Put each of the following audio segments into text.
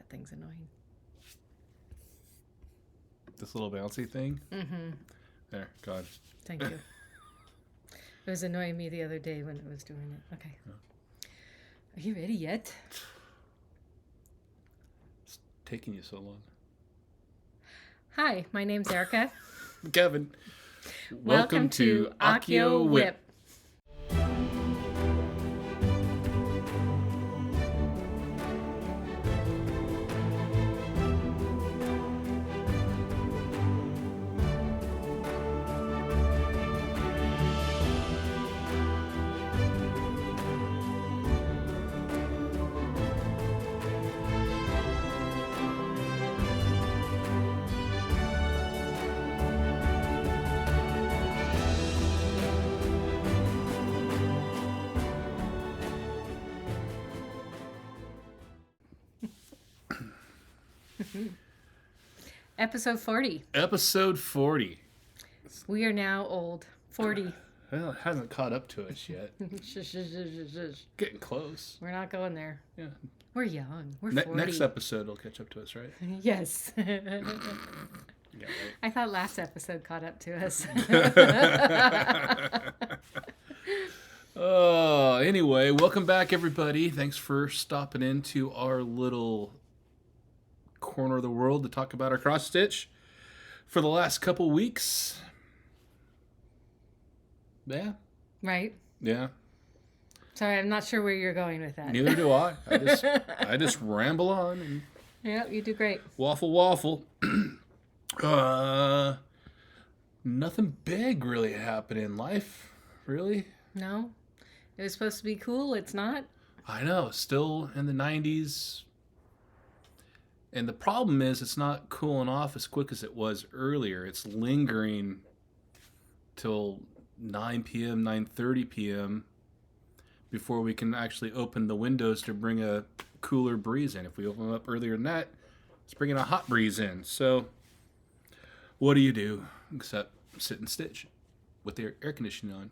That thing's annoying. This little bouncy thing? Mm-hmm. There, God. Thank you. It was annoying me the other day when it was doing it. Okay. Yeah. Are you ready yet? It's taking you so long. Hi, my name's Erica. Kevin. Welcome to Accio Wip. Episode 40. Episode 40. We are now old. 40. Well, it hasn't caught up to us yet. Shush, shush, shush, shush. Getting close. We're not going there. Yeah. We're young. We're 40. Next episode will catch up to us, right? Yes. Yeah, right. I thought last episode caught up to us. Anyway, welcome back, everybody. Thanks for stopping into our little corner of the world to talk about our cross stitch for the last couple weeks. Yeah. Right. Yeah. Sorry, I'm not sure where you're going with that. Neither do I. I just ramble on and Yeah, you do great. waffle. Nothing big really happened in life, really. No? It was supposed to be cool. It's not? I know, still in the 90s. And the problem is it's not cooling off as quick as it was earlier. It's lingering till 9 p.m., 9:30 p.m. before we can actually open the windows to bring a cooler breeze in. If we open them up earlier than that, it's bringing a hot breeze in. So what do you do except sit and stitch with the air conditioning on?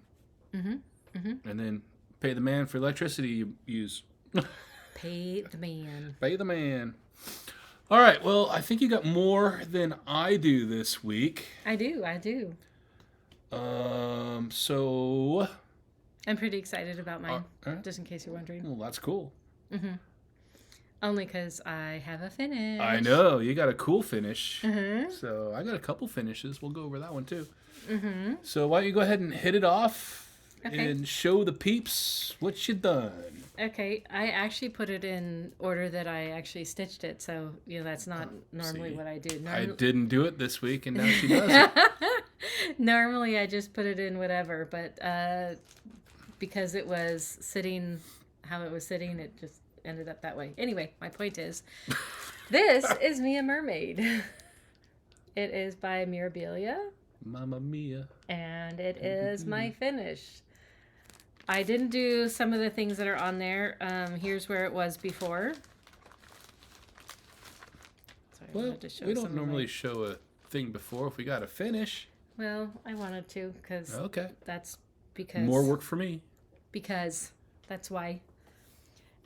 Mm-hmm. Mm-hmm. And then pay the man for electricity you use. Pay the man. Pay the man. All right, well, I think you got more than I do this week. I do. So... I'm pretty excited about mine, right. just in case you're wondering. Well, that's cool. Mm-hmm. Only because I have a finish. I know, you got a cool finish. Mm-hmm. So I got a couple finishes. We'll go over that one, too. Mm-hmm. So why don't you go ahead and hit it off Okay. and show the peeps what you done. Okay, I actually put it in order that I actually stitched it, so, that's not normally See, what I do. I didn't do it this week, and now she does it. Normally, I just put it in whatever, but because it was sitting how it was sitting, it just ended up that way. Anyway, my point is, this is me a Mermaid. It is by Mirabilia. Mamma mia. And it is my finish. I didn't do some of the things that are on there. Here's where it was before. Sorry, Well, to we don't normally show a thing before if we got a finish. Well, I wanted to because Okay. that's because... More work for me. Because that's why.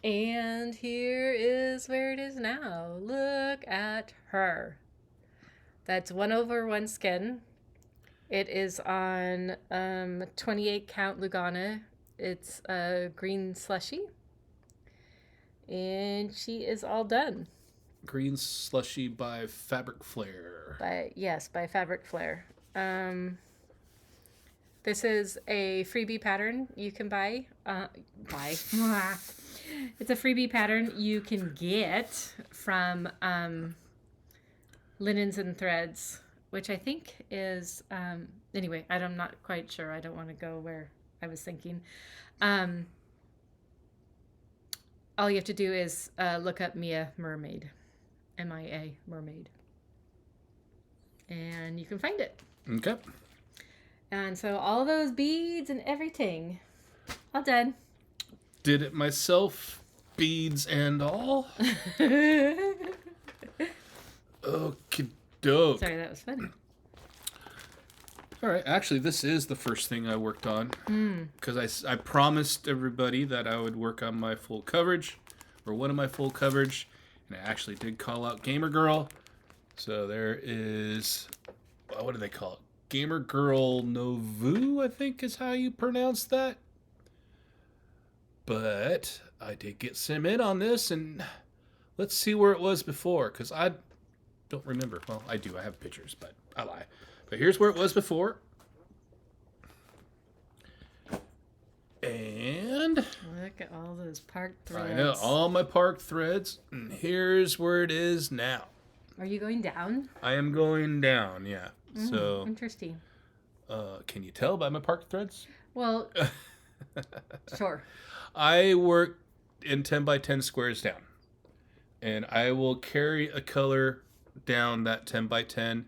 And here is where it is now. Look at her. That's 1/1 skin. It is on 28 count Lugana. It's a green Slushie. And she is all done. Green Slushie by Fabric Flair. By Fabric Flair. This is a freebie pattern you can buy. It's a freebie pattern you can get from Linens and Threads, which I think is, anyway, I'm not quite sure. I don't want to go where I was thinking. All you have to do is look up Mia Mermaid, M-I-A, Mermaid. And you can find it. Okay. And so all those beads and everything, all done. Did it myself, beads and all. Okie doke. Sorry, that was funny. All right, actually, this is the first thing I worked on because I promised everybody that I would work on my full coverage or one of my full coverage, And I actually did call out Gamer Girl. So there is, what do they call it? Gamer Girl Novu, I think is how you pronounce that. But I did get some in on this, and let's see where it was before, because I don't remember. Well, I do. I have pictures, but I lie. But here's where it was before. And look at all those parked threads. I know, all my parked threads. And here's where it is now. Are you going down? I am going down, yeah. So interesting. Can you tell by my parked threads? Well, sure. I work in 10 by 10 squares down. And I will carry a color down that 10 by 10.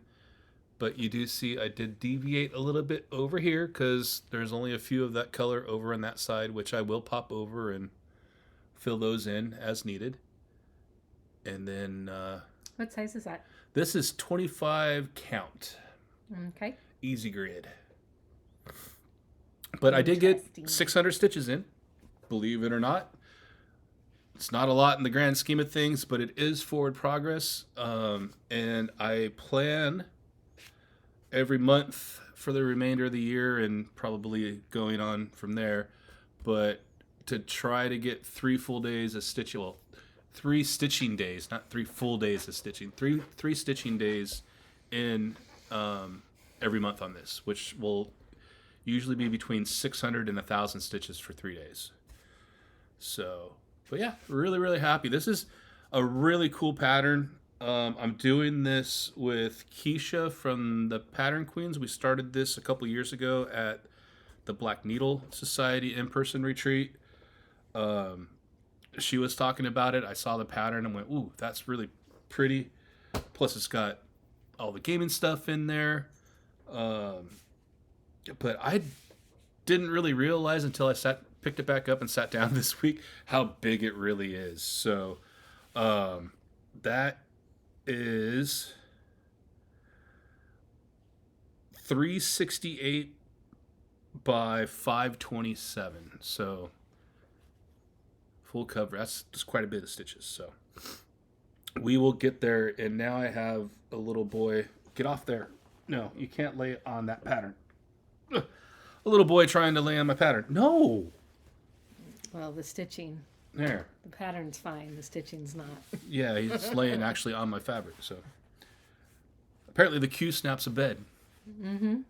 But you do see I did deviate a little bit over here because there's only a few of that color over on that side, which I will pop over and fill those in as needed. And then... what size is that? This is 25 count. Okay. Easy grid. But I did get 600 stitches in, believe it or not. It's not a lot in the grand scheme of things, but it is forward progress. And I plan every month for the remainder of the year and probably going on from there. But to try to get 3 full days of stitching, well, 3 stitching days, not 3 full days of stitching, three stitching days in every month on this, which will usually be between 600 and 1,000 stitches for 3 days. So, but yeah, really, really happy. This is a really cool pattern. I'm doing this with Keisha from the Pattern Queens. We started this a couple years ago at the Black Needle Society in-person retreat. She was talking about it. I saw the pattern and went, ooh, that's really pretty. Plus it's got all the gaming stuff in there. But I didn't really realize until I picked it back up and sat down this week how big it really is. So that is 368 by 527. So full cover. That's just quite a bit of stitches. So we will get there. And now I have a little boy. Get off there. No, you can't lay it on that pattern. Ugh. A little boy trying to lay on my pattern. No. Well, the stitching. There. The pattern's fine. The stitching's not. Yeah, he's laying actually on my fabric. So apparently the Q snaps a bed. Mm-hmm.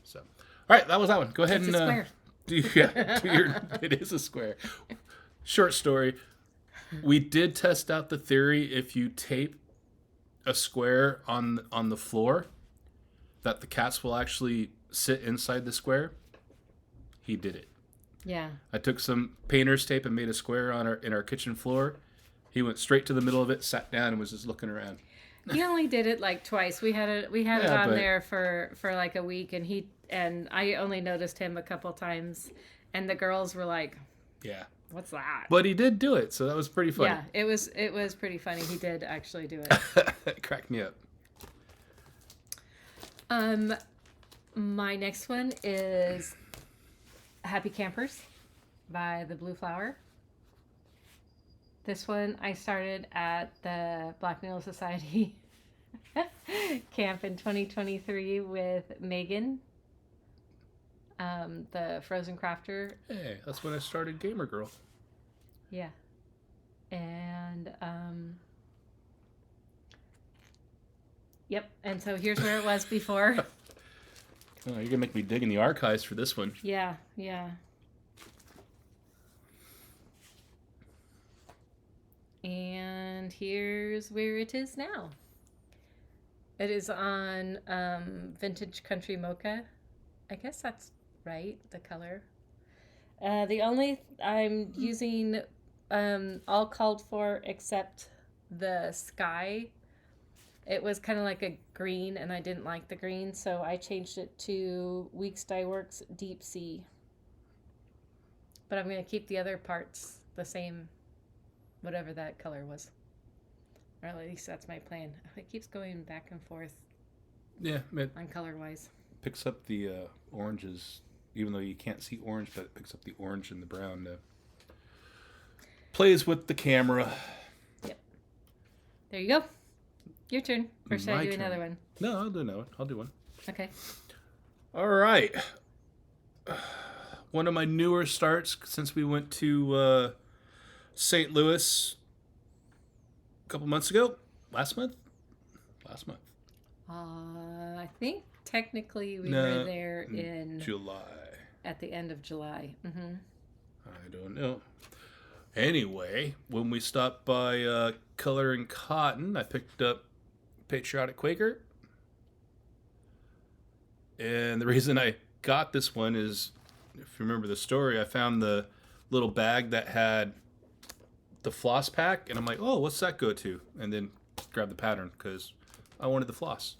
So, all right, that was that one. Go ahead It's and a square. It is a square. Short story. We did test out the theory if you tape a square on the floor, that the cats will actually sit inside the square. He did it. Yeah. I took some painter's tape and made a square in our kitchen floor. He went straight to the middle of it, sat down, and was just looking around. He only did it like twice. We had it on there for like a week, and I only noticed him a couple times, and the girls were like, "Yeah, what's that?" But he did do it, so that was pretty funny. Yeah, it was pretty funny. He did actually do it. It cracked me up. My next one is Happy Campers by the Blue Flower. This one I started at the Black Needle Society camp in 2023 with Megan, the Frozen Crafter. Hey, that's when I started Gamer Girl. Yeah. And, yep. And so here's where it was before. Oh, you're going to make me dig in the archives for this one. Yeah, yeah. And here's where it is now. It is on Vintage Country Mocha. I guess that's right, the color. The only I'm using all called for except the sky. It was kind of like a green, and I didn't like the green, so I changed it to Weeks Dye Works Deep Sea. But I'm going to keep the other parts the same, whatever that color was. Or at least that's my plan. It keeps going back and forth. Yeah, it on color-wise. Picks up the oranges, even though you can't see orange, but it picks up the orange and the brown. Plays with the camera. Yep. There you go. Your turn. Or should My I do turn. another one? No, I'll do another one. I'll do one. Okay. All right. One of my newer starts since we went to St. Louis a couple months ago. Last month. I think technically we No, were there in July. at the end of July. Mm-hmm. I don't know. Anyway, when we stopped by Color and Cotton, I picked up Patriotic Quaker. And the reason I got this one is, if you remember the story, I found the little bag that had the floss pack, and I'm like, oh, what's that go to? And then grab the pattern because I wanted the floss.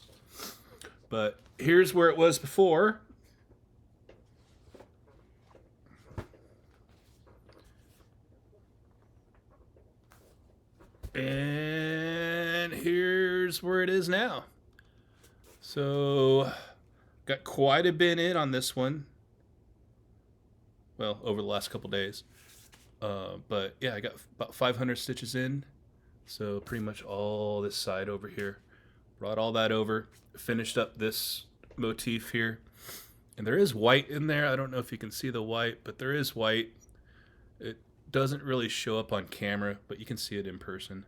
But here's where it was before. And here's where it is now. So, got quite a bit in on this one. Well, over the last couple days. But yeah, I got about 500 stitches in. So pretty much all this side over here. Brought all that over. Finished up this motif here. And there is white in there. I don't know if you can see the white, but there is white. It doesn't really show up on camera, but you can see it in person.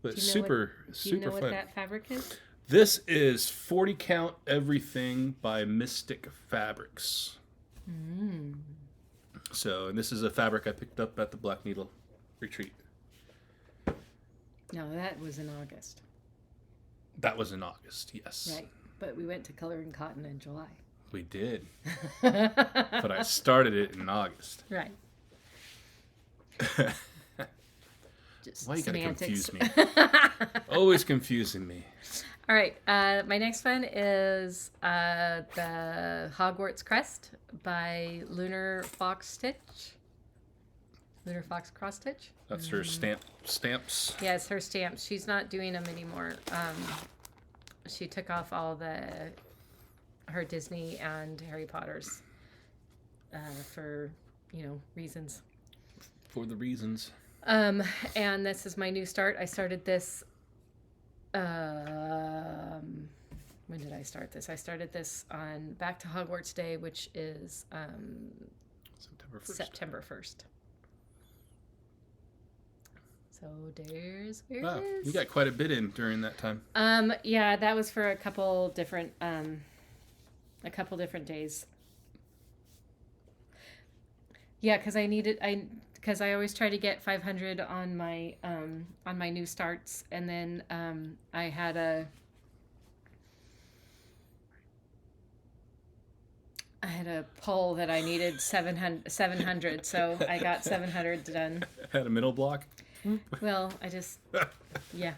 But super fun. What that fabric is? This is 40 count everything by Mystic Fabrics. So, and this is a fabric I picked up at the Black Needle retreat. No, that was in August. That was in August, yes. Right, but we went to Color and Cotton in July. We did. But I started it in August. Right. Just why you gotta semantics. confuse me? Always confusing me. All right, my next one is the Hogwarts Crest by Lunar Fox Stitch. Lunar Fox Cross Stitch. That's her stamps. Yeah, it's her stamps. She's not doing them anymore. She took off all her Disney and Harry Potter's for reasons. For the reasons. And this is my new start. I started this. When did I start this? I started this on Back to Hogwarts Day, which is September 1st. So there's where it is. You got quite a bit in during that time. Yeah, that was for a couple different days. Yeah, because I always try to get 500 on my new starts, and then I had a poll that I needed 700, so I got 700 done. Had a middle block. Well, yeah.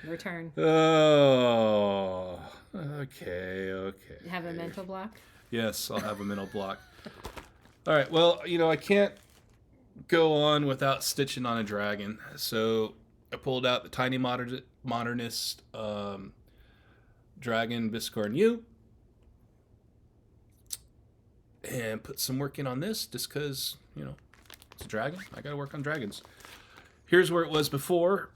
Your turn. Oh, okay. Have a mental block? Yes, I'll have a mental block. All right, well, I can't go on without stitching on a dragon. So I pulled out the Tiny Modernist Dragon Biscornu and put some work in on this just because, it's a dragon. I got to work on dragons. Here's where it was before.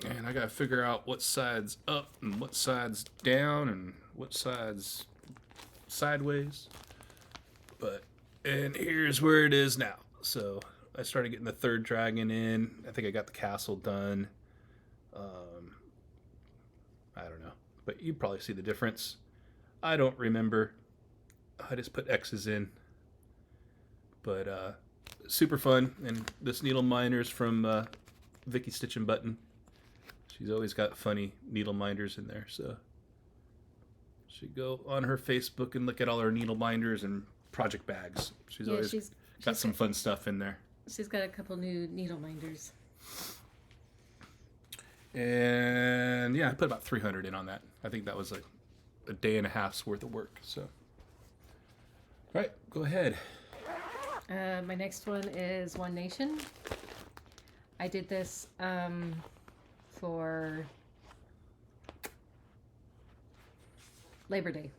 And I got to figure out what side's up and what side's down and what side's sideways. And here's where it is now. So I started getting the third dragon in. I think I got the castle done. I don't know. But you probably see the difference. I don't remember. I just put X's in. But super fun. And this needle minder's from Vicky Stitch and Button. She's always got funny needle minders in there. So she'd go on her Facebook and look at all her needle minders and project bags. She's got some fun stuff in there. She's got a couple new needle minders. And yeah, I put about 300 in on that. I think that was like a day and a half's worth of work. So, all right, go ahead. My next one is One Nation. I did this for Labor Day.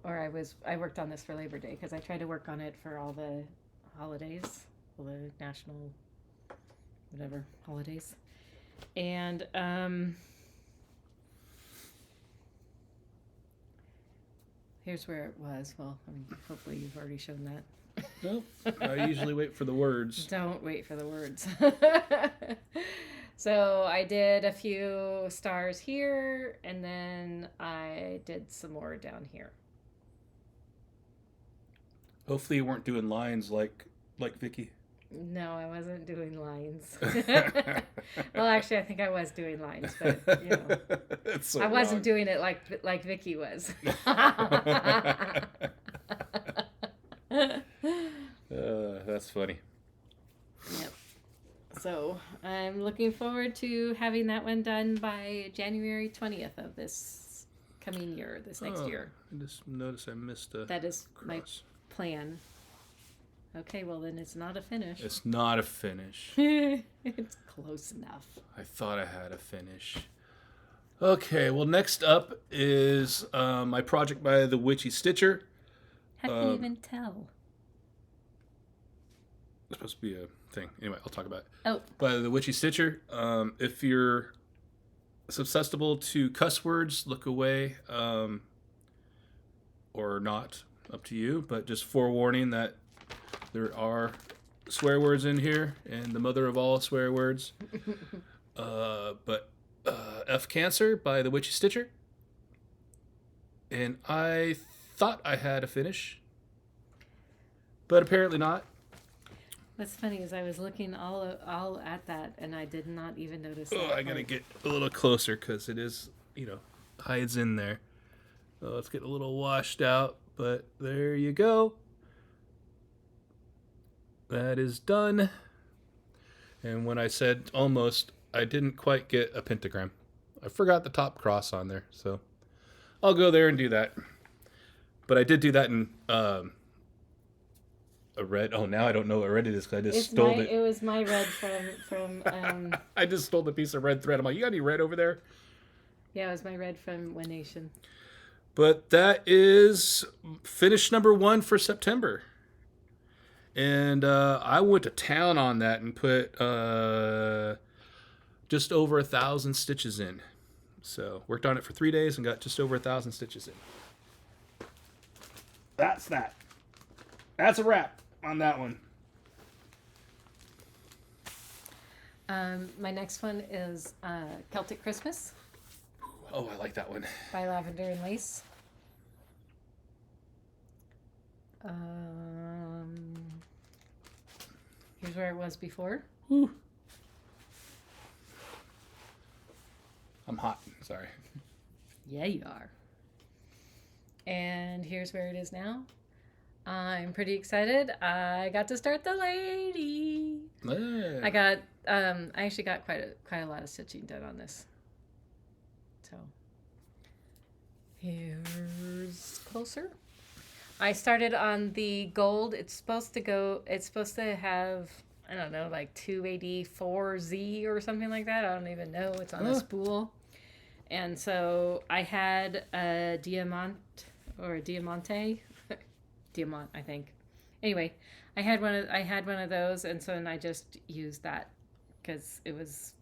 Or I worked on this for Labor Day because I tried to work on it for all the holidays, all the national, whatever, holidays. And here's where it was. Well, I mean, hopefully you've already shown that. Nope. I usually wait for the words. Don't wait for the words. So I did a few stars here, and then I did some more down here. Hopefully you weren't doing lines like Vicky. No, I wasn't doing lines. Well, actually, I think I was doing lines, but you know, So I wasn't wrong. doing it like Vicky was. That's funny. Yep. So I'm looking forward to having that one done by January 20th of this coming year, this next year. I just noticed I missed a That is my cross. plan. Okay, well then it's not a finish. It's not a finish. It's close enough. I thought I had a finish. Okay, well next up is my project by the Witchy Stitcher. How can you even tell? It's supposed to be a thing. Anyway, I'll talk about it. Oh. By the Witchy Stitcher. If you're susceptible to cuss words, look away. Or not. Up to you. But just forewarning that there are swear words in here. And the mother of all swear words. But F Cancer by the Witchy Stitcher. And I thought I had a finish. But apparently not. What's funny is I was looking all at that, and I did not even notice Oh, that. I gotta get a little closer because it is, hides in there. Oh, it's getting a little washed out, but there you go. That is done. And when I said almost, I didn't quite get a pentagram. I forgot the top cross on there, so I'll go there and do that. But I did do that in a red. Oh, now I don't know what red it is because I just stole it. It was my red from I just stole the piece of red thread. I'm like, you got any red over there? yeah, it was my red from One Nation. But that is finish number 1 for September. And I went to town on that and put just over 1,000 stitches in. So worked on it for 3 days and got just over 1,000 stitches in. That's that. That's a wrap on that one. My next one is Celtic Christmas Oh, I like that one. by Lavendar and Lace. Here's where it was before. Whew. I'm hot. Sorry. Yeah, you are. And here's where it is now. I'm pretty excited. I got to start the lady. Yeah. I actually got quite a lot of stitching done on this. So here's closer. I started on the gold. It's supposed to have, I don't know, like 284Z or something like that. I don't even know. It's on a spool. And so I had a Diamante. Diamant, I think. Anyway, I had one of those, and so then I just used that because it was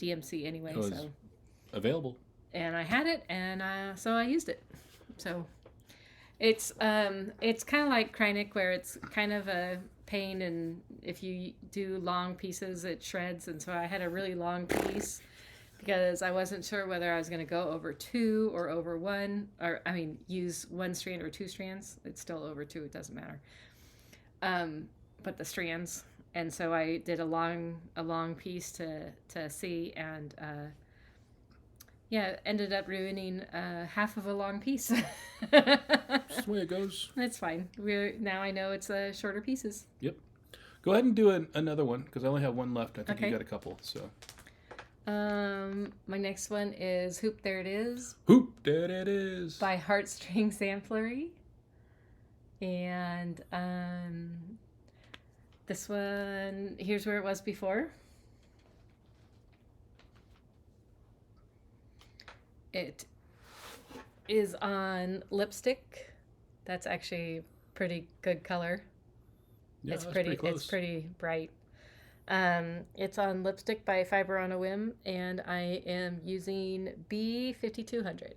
DMC anyway. It was so available. And I had it, and so I used it. So it's kind of like Kreinik, where it's kind of a pain, and if you do long pieces, it shreds. And so I had a really long piece because I wasn't sure whether I was going to go over 2 or over 1, or I mean, use 1 strand or 2 strands. It's still over 2. It doesn't matter. But the strands, and so I did a long piece to see, and ended up ruining half of a long piece. That's the way it goes. That's fine. Now I know it's shorter pieces. Yep. Go ahead and do another one because I only have one left. I think Okay. you got a couple. So. My next one is Hoop There It Is Hoop, there it is. by Heartstring Samplery. And this one, here's where it was before. It is on lipstick. That's actually pretty good color. Yeah, It's that's pretty. pretty close. It's pretty bright. It's on lipstick by Fiber on a Whim, and I am using B5200.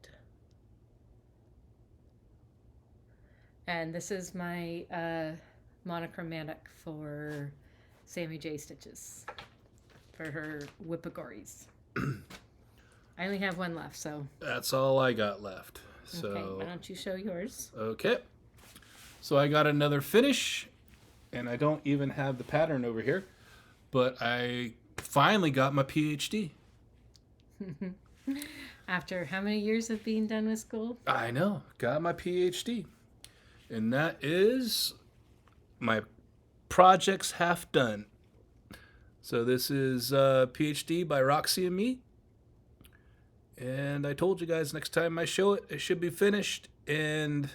And this is my monochromatic for Sammy J stitches for her Whippagories. I only have one left, so. That's all I got left. So, Okay, why don't you show yours? Okay. So I got another finish, and I don't even have the pattern over here, but I finally got my PhD. After how many years of being done with school? I know. Got my PhD. And that is my projects half done. So this is PhD by Roxy and me. And I told you guys next time I show it, it should be finished. And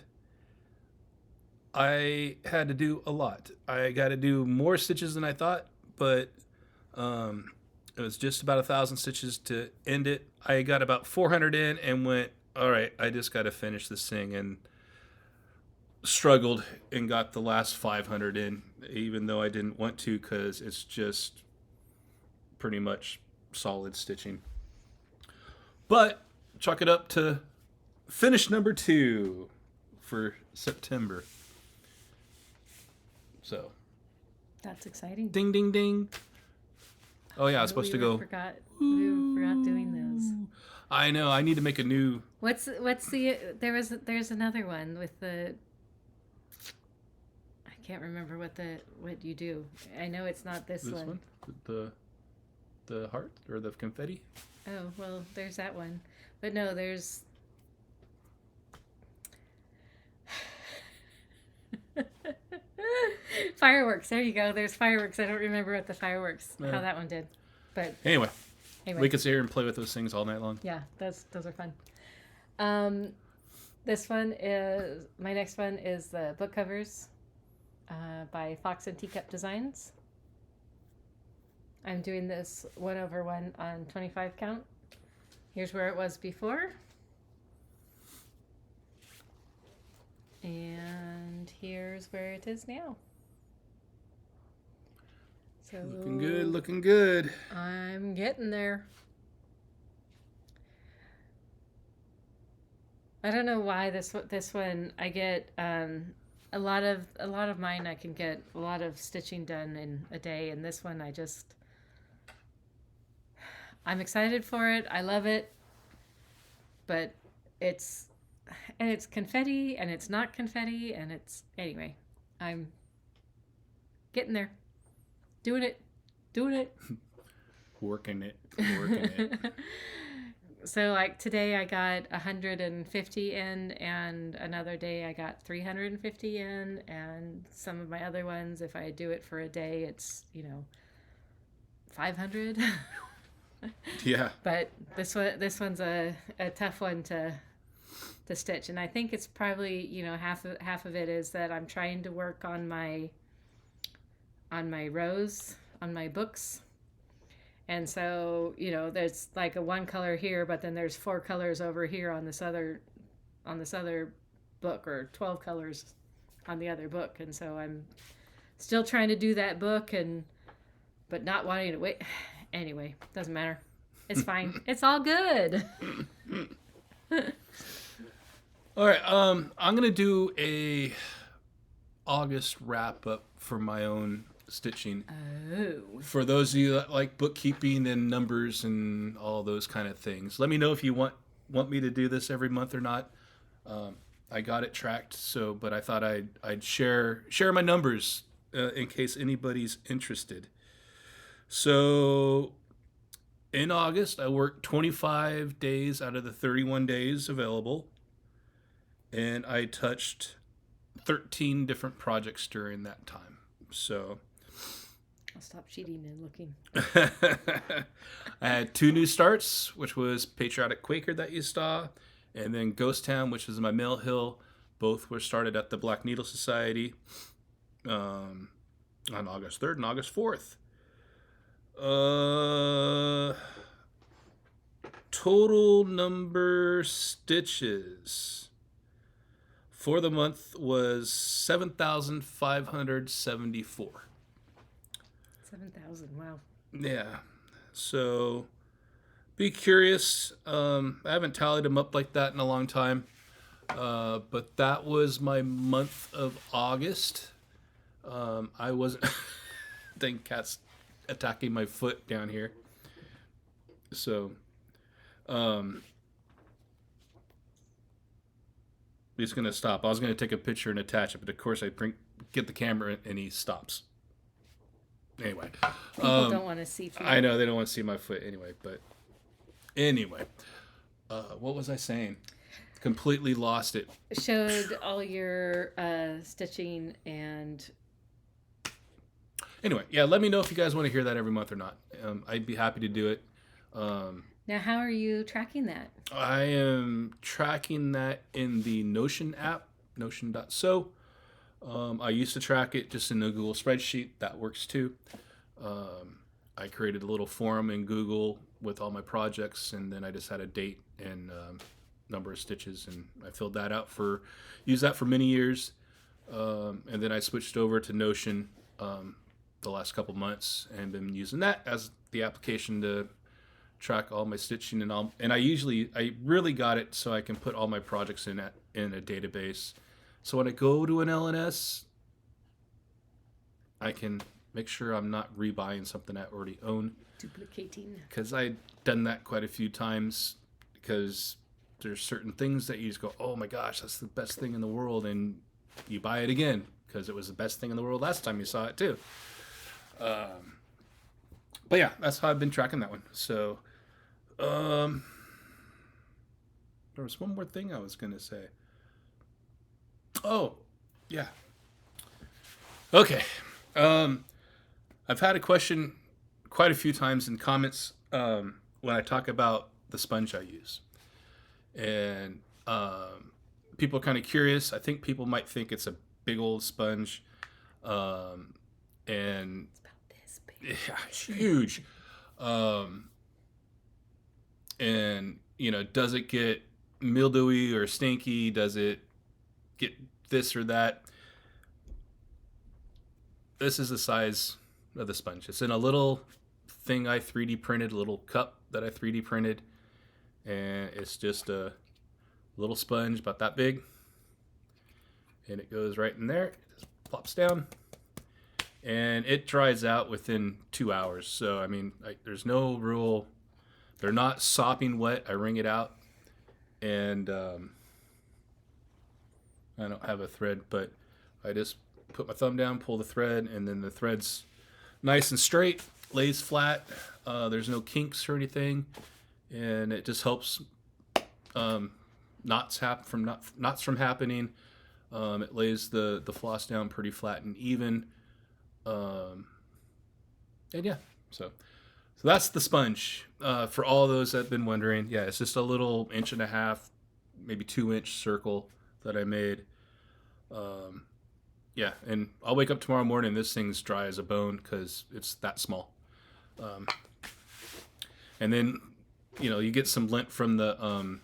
I had to do a lot. I got to do more stitches than I thought, but it was just about 1,000 stitches to end it. I got about 400 in and went, all right, I just got to finish this thing, and struggled and got the last 500 in, even though I didn't want to, because it's just pretty much solid stitching. But chalk it up to finish number 2 for September. So That's exciting. ding, ding, ding. Oh yeah, I was supposed to go. We forgot doing those. I know. I need to make a new. What's the there's another one with the. I can't remember what you do. I know it's not this one. The heart or the confetti. Oh well, there's that one, but no, there's. Fireworks. There you go. There's fireworks. I don't remember what the fireworks how that one did, but anyway, we could sit here and play with those things all night long. Yeah, those are fun. This one is my next one is the book covers by Fox and Teacup Designs. I'm doing this 1/1 on 25 count. Here's where it was before. And here's where it is now. So looking good, looking good. I'm getting there. I don't know why this one I get a lot of mine I can get a lot of stitching done in a day, and this one I'm excited for it. I love it, but it's confetti and it's not confetti, and it's anyway. I'm getting there, doing it. Working it. So like today I got 150 in, and another day I got 350 in, and some of my other ones, if I do it for a day, it's 500. Yeah. But this one's a tough one to stitch, and I think it's probably half of it is that I'm trying to work on my rows on my books. And so, there's like a one color here, but then there's 4 colors over here on this other book, or 12 colors on the other book. And so I'm still trying to do that book, but not wanting to wait. Anyway, doesn't matter. It's fine. It's all good. All right. I'm going to do a August wrap up for my own stitching. Oh. For those of you that like bookkeeping and numbers and all those kind of things, let me know if you want me to do this every month or not. I got it tracked, but I thought I'd share my numbers in case anybody's interested. So in August, I worked 25 days out of the 31 days available, and I touched 13 different projects during that time. So I'll stop cheating and looking. I had 2 new starts, which was Patriotic Quaker that you saw, and then Ghost Town, which is my Mill Hill. Both were started at the Black Needle Society on August 3rd and August 4th. Total number stitches for the month was 7,574. 7,000. Wow. Yeah. So be curious. I haven't tallied them up like that in a long time. But that was my month of August. I wasn't. Dang cat's attacking my foot down here. So, he's gonna stop. I was gonna take a picture and attach it, but of course I get the camera and he stops. Anyway, people don't want to see feet. I know they don't want to see my foot anyway. But anyway, what was I saying? Completely lost it. Showed all your stitching and. Anyway, yeah. Let me know if you guys want to hear that every month or not. I'd be happy to do it. Now, how are you tracking that? I am tracking that in the Notion app, notion.so. I used to track it just in a Google spreadsheet. That works too. I created a little forum in Google with all my projects, and then I just had a date and number of stitches, and I filled that out used that for many years. And then I switched over to Notion the last couple months and been using that as the application to track all my stitching and all. And I really got it so I can put all my projects in a database. So when I go to an LNS, I can make sure I'm not rebuying something I already own. Duplicating. Because I've done that quite a few times, because there's certain things that you just go, oh my gosh, that's the best thing in the world, and you buy it again because it was the best thing in the world last time you saw it too. But yeah, that's how I've been tracking that one. So there was one more thing I was going to say. Oh, yeah. Okay. I've had a question quite a few times in comments when I talk about the sponge I use. And people are kind of curious. I think people might think it's a big old sponge. And It's about this big. yeah, huge. And, does it get mildewy or stinky? Does it get this or that? This is the size of the sponge. It's in a little thing I 3D printed, a little cup that I 3D printed. And it's just a little sponge about that big. And it goes right in there. It just plops down. And it dries out within 2 hours. So, I mean, there's no rule. They're not sopping wet. I wring it out. And I don't have a thread, but I just put my thumb down, pull the thread, and then the thread's nice and straight, lays flat. There's no kinks or anything. And it just helps knots from happening. It lays the floss down pretty flat and even. And yeah, so that's the sponge. For all those that have been wondering, yeah, it's just a little 1.5 inch, maybe 2 inch circle that I made. Yeah, and I'll wake up tomorrow morning, this thing's dry as a bone because it's that small. And then, you get some lint from the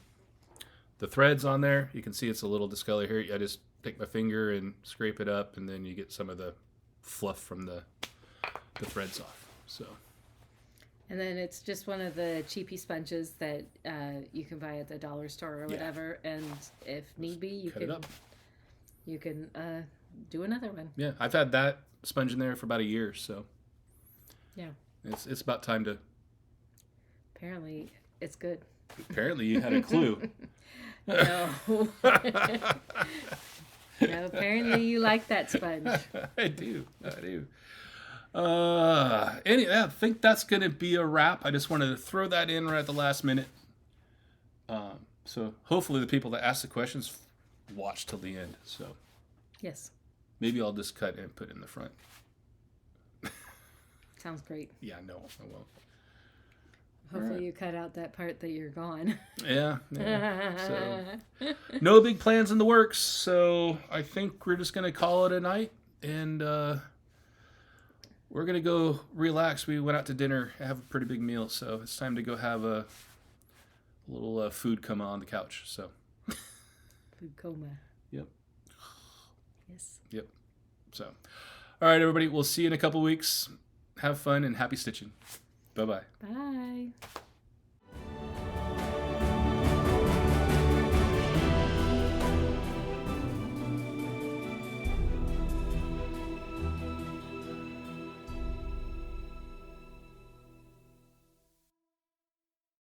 threads on there. You can see it's a little discolored here. I just take my finger and scrape it up, and then you get some of the fluff from the threads off. So. And then it's just one of the cheapy sponges that you can buy at the dollar store or whatever. Yeah. And if need be, you can do another one. Yeah, I've had that sponge in there for about a year, so yeah, it's about time to. Apparently, it's good. Apparently, you had a clue. No. No, apparently you like that sponge. I do. Anyway, I think that's going to be a wrap. I just wanted to throw that in right at the last minute. So hopefully the people that ask the questions watch till the end. So yes. Maybe I'll just cut and put it in the front. Sounds great. Yeah, no, I won't. Hopefully you cut out that part that you're gone. Yeah. So, no big plans in the works. So I think we're just going to call it a night. And we're going to go relax. We went out to dinner, have a pretty big meal. So it's time to go have a little food coma on the couch. So food coma. Yep. Yes. Yep. So, all right, everybody. We'll see you in a couple weeks. Have fun and happy stitching. Bye-bye. Bye.